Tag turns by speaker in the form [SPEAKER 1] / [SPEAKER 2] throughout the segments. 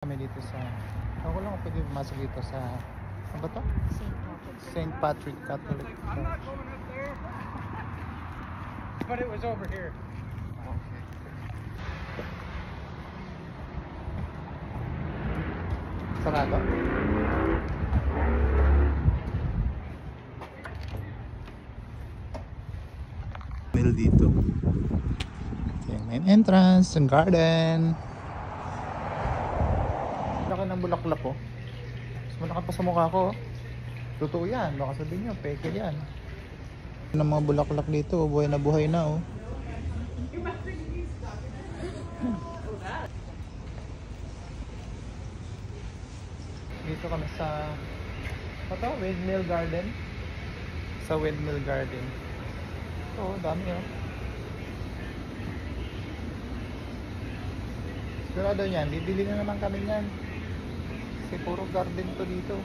[SPEAKER 1] Kami dito sa, ako lang kung pwede pumasok dito sa, ano ba to? St. Patrick Catholic Church.
[SPEAKER 2] But it was over here.
[SPEAKER 1] Okay. Sarado? Middle dito. Yung main entrance, yung garden. Laki ng bulaklak ko. Mas malaki pa sa mukha ko. Totoo yan. Baka sabihin nyo, peke yan. Ng mga bulaklak dito, buhay na oh. Dito kami sa Windmill Garden. Sa Windmill Garden. Ito, dami oh. Sigurado yan, bibili na naman kami yan. Kasi puro garden to dito.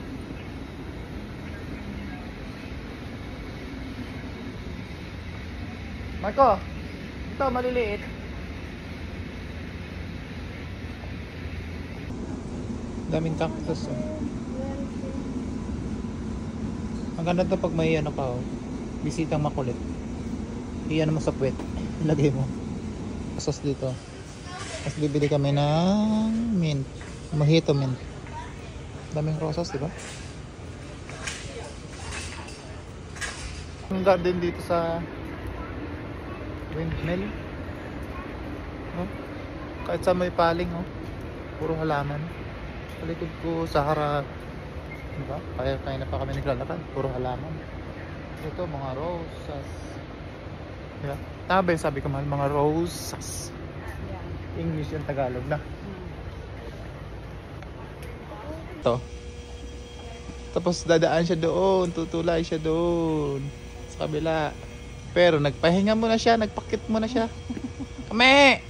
[SPEAKER 1] Marco, ito maliliit. Daming cactus oh. Ang ganda to pag may ano ka oh, bisitang makulit. Iyan mo sa puwet, ilagay mo. Sauce dito. Tapos bibili kami ng mint, mojito mint. Daming rosas, di ba? Ang garden dito sa Windmill. Oh, kahit sa may paling oh, puro halaman. Sa likod ko sa harap, diba? Kaya na pa kami naglalakad, puro halaman. Ito mga rosas. Diba? Tama ba yung sabi ko mahal? Mga rosas. English yung Tagalog na. Ito. Tapos dadaan siya doon, tutulay siya doon sa kabila. Pero nagpahinga muna siya, nagpakit muna siya. Kame!